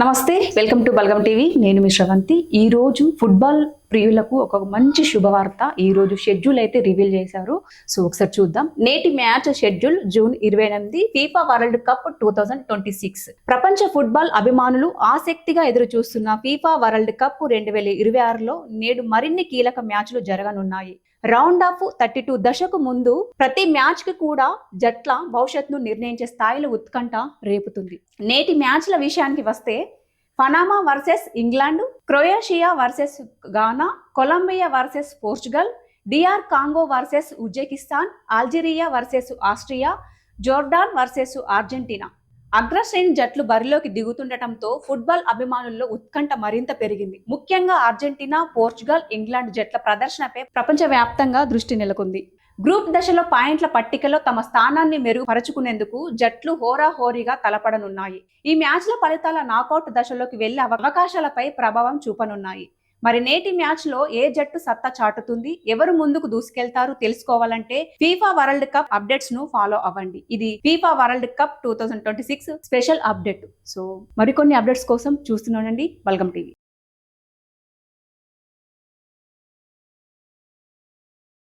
నమస్తే, welcome to Balagam TV. నేను మీ శ్రవంతి. ఈ రోజు ఫుట్బాల్ ప్రియులకు ఒక మంచి శుభవార్త. ఈ రోజు షెడ్యూల్ అయితే రివీల్ చేశారు. సో ఒకసారి చూద్దాం. నేటి match schedule June 28 FIFA world cup 2026. ప్రపంచ ఫుట్బాల్ అభిమానులు ఆసక్తిగా ఎదురు చూస్తున్న ఫీఫా వరల్డ్ కప్ 2026లో నేడు మరిన్ని కీలక మ్యాచ్లు జరగనున్నాయి. రౌండ్ ఆఫ్ 32 దశకు ముందు ప్రతి మ్యాచ్ కి కూడా జట్ల భవిష్యత్తును నిర్ణయించే స్థాయిలో ఉత్కంఠ రేపుతుంది. నేటి మ్యాచ్ల విషయానికి వస్తే Panama versus England, Croatia versus Ghana, Colombia versus Portugal, DR Congo versus Uzbekistan, Algeria versus Austria, Jordan versus Argentina. అగ్రశ్రేణి జట్లు బరిలోకి దిగుతుండటంతో ఫుట్బాల్ అభిమానుల్లో ఉత్కంఠ మరింత పెరిగింది. ముఖ్యంగా అర్జెంటీనా, పోర్చుగల్, ఇంగ్లాండ్ జట్ల ప్రదర్శనపై ప్రపంచవ్యాప్తంగా దృష్టి నెలకొంది. గ్రూప్ దశలో పాయింట్ల పట్టికలో తమ స్థానాన్ని మెరుగుపరుచుకునేందుకు జట్లు హోరాహోరీగా తలపడనున్నాయి. ఈ మ్యాచ్ల ఫలితాల నాకౌట్ దశలోకి వెళ్లే అవకాశాలపై ప్రభావం చూపనున్నాయి. మరి నేటి మ్యాచ్ లో ఏ జట్టు సత్తా చాటుతుంది, ఎవరు ముందుకు దూసుకెళ్తారు తెలుసుకోవాలంటే ఫీఫా వరల్డ్ కప్ అప్డేట్స్ ను ఫాలో అవ్వండి. ఇది FIFA world cup 2026 special update. So మరికొన్ని అప్డేట్స్ కోసం చూస్తూనే ఉండండి బల్గం టీవీ.